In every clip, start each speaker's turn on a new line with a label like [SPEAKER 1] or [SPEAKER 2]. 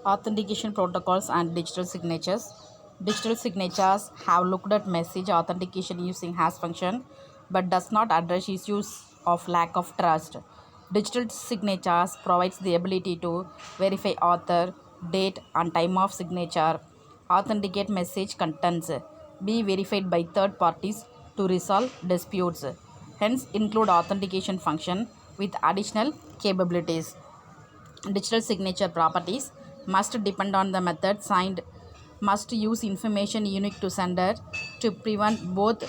[SPEAKER 1] Authentication protocols and digital signatures. Digital signatures have looked at message authentication using hash function but does not address issues of lack of trust. Digital signatures provides the ability to verify author, date and time of signature, authenticate message contents, be verified by third parties to resolve disputes. Hence include authentication function with additional capabilities. Digital signature properties must depend on the method signed, must use information unique to sender to prevent both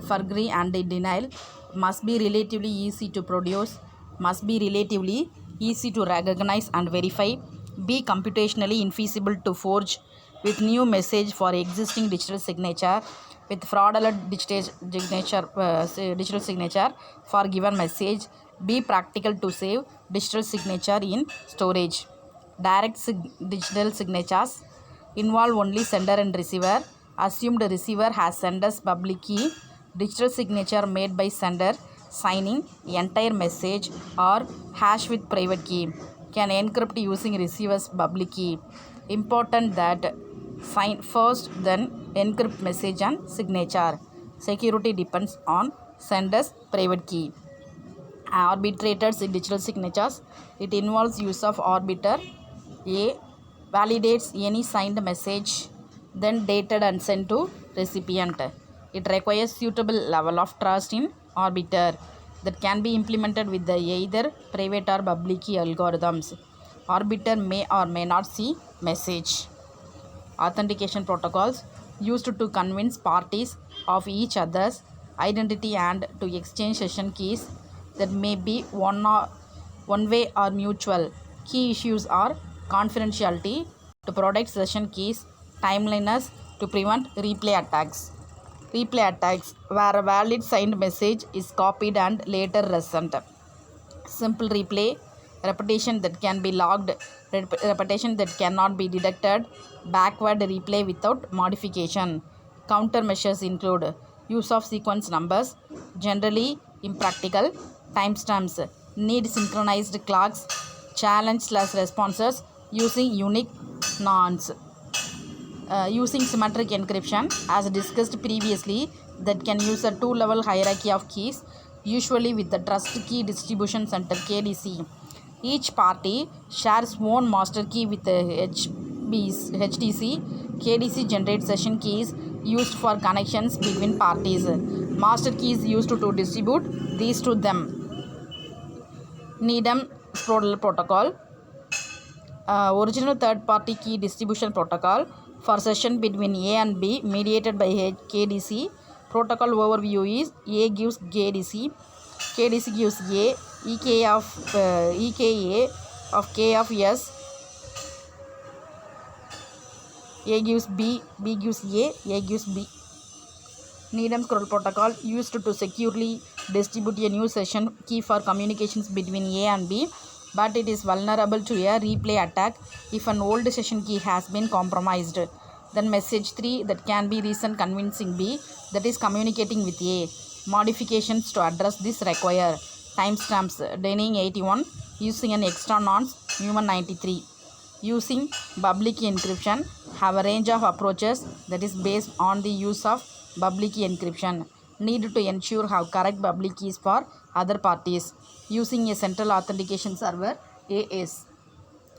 [SPEAKER 1] forgery and denial, must be relatively easy to produce, must be relatively easy to recognize and verify, be computationally infeasible to forge with new message for existing digital signature, with fraudulent digital signature for given message, be practical to save digital signature in storage. Digital signatures involve only sender and receiver. Assumed receiver has sender's public key. Digital signature made by sender signing entire message or hash with private key can encrypt using receiver's public key. Important that sign first, then encrypt message and signature. Security depends on sender's private key. Arbitrators in digital signatures. It involves use of arbiter. A validates any signed message, then dated and sent to recipient. It requires suitable level of trust in arbiter that can be implemented with the either private or public key algorithms. Arbiter may or may not see message. Authentication protocols used to convince parties of each other's identity and to exchange session keys that may be one way or mutual. Key issues are confidentiality to protect session keys, timeliness to prevent replay attacks. Replay attacks where a valid signed message is copied and later resent. Simple replay, repetition that can be logged, repetition that cannot be detected, backward replay without modification. Countermeasures include use of sequence numbers, generally impractical, timestamps, need synchronized clocks, challenge/responses using unique nonce. Using symmetric encryption as discussed previously that can use a two-level hierarchy of keys, usually with the trust key distribution center KDC. Each party shares own master key with the HDC. KDC generates session keys used for connections between parties. Master key is used to distribute these to them. Needham-Sproul protocol. Original third-party key distribution protocol for session between A and B mediated by KDC. Protocol overview is A gives KDC, KDC gives A, EKA of K of S, A gives B, B gives A gives B. Needham-Sproul protocol used to securely distribute a new session key for communications between A and B, but it is vulnerable to a replay attack if an old session key has been compromised. Then message 3 that can be reason convincing B that is communicating with A. Modifications to address this require timestamps Denning 81 using an extra nonce Newman 93. Using public key encryption have a range of approaches that is based on the use of public key encryption. Need to ensure have correct public keys for other parties. Using a central authentication server AS.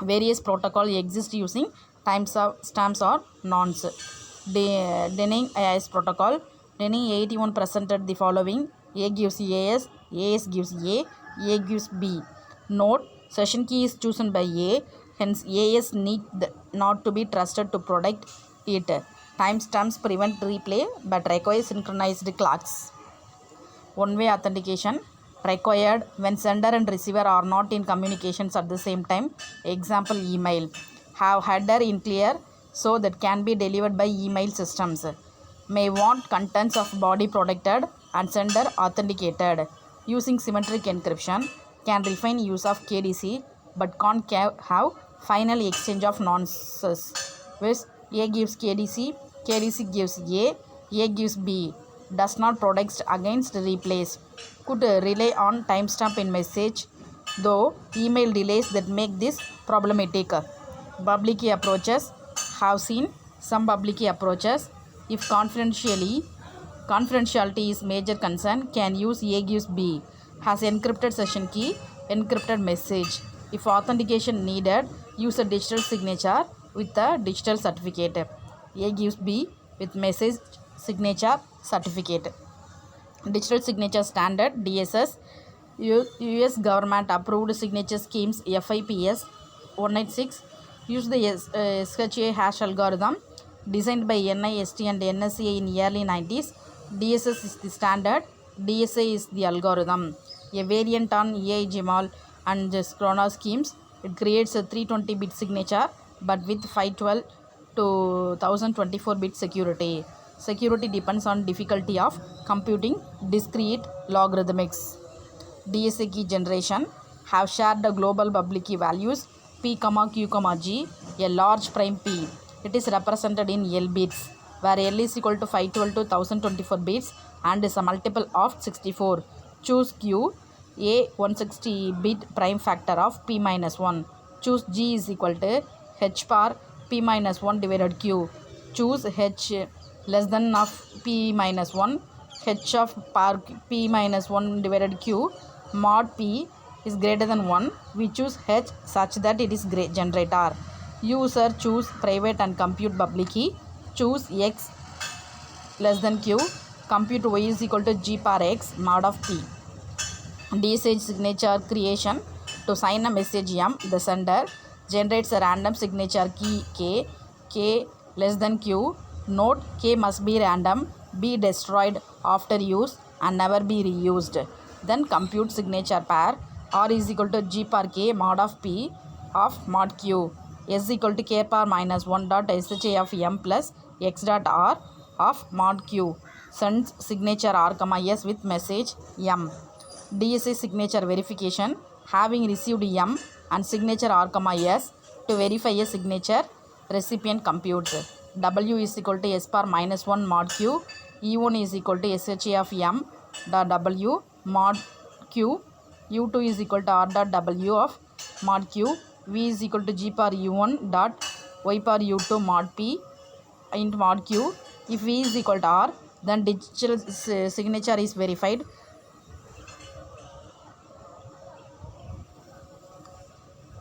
[SPEAKER 1] Various protocols exist using timestamps or nonce. Denning AS protocol. Denning 81 presented the following: A gives AS, AS gives A gives B. Note: session key is chosen by A, hence AS need not to be trusted to protect it. Timestamps prevent replay but require synchronized clocks. One-way authentication required when sender and receiver are not in communications at the same time. Example: email. Have header in clear so that can be delivered by email systems. May want contents of body protected and sender authenticated. Using symmetric encryption can refine use of KDC but can't have final exchange of nonces. With A gives KDC, KDC gives A gives B. Does not protect against replays. Could rely on timestamp in message, though email delays that make this problematic. Public key approaches have seen some public key approaches. If confidentiality is major concern, can use A gives B has encrypted session key, encrypted message. If authentication needed, use a digital signature with a digital certificate. A gives B with message signature certificate. Digital signature standard DSS, US government approved signature schemes FIPS 186 use the SHA hash algorithm designed by NIST and NSA in early 90s. DSS is the standard, DSA is the algorithm. A variant on AI Jamal and Chrono schemes. It creates a 320-bit signature but with 512 to 1024-bit security. Security depends on difficulty of computing discrete logarithmics. DSA key generation have shared the global public key values P, Q, G, a large prime P. It is represented in L bits, where L is equal to 512 to 1024 bits and is a multiple of 64. Choose Q, a 160 bit prime factor of P minus 1. Choose G is equal to H bar P minus 1 divided Q. Choose H less than of P minus 1. H of par P minus 1 divided Q. Mod P is greater than 1. We choose H such that it is generator. User choose private and compute public key. Choose X less than Q. Compute Y is equal to G par X mod of P. DSH signature creation. To sign a message M, the sender generates a random signature key K less than Q. Note, K must be random, be destroyed after use and never be reused. Then compute signature pair. R is equal to G par K mod of P of mod Q. S equal to K par minus 1 dot SHA of M plus X dot R of mod Q. Sends signature R, S with message M. DSA signature verification. Having received M and signature R, S to verify a signature, recipient computes. W is equal to S bar minus 1 mod Q. E1 is equal to SHA of M dot W mod Q. U2 is equal to R dot W of mod Q. V is equal to G par U1 dot Y par U2 mod P int mod Q. If V is equal to R, then digital signature is verified.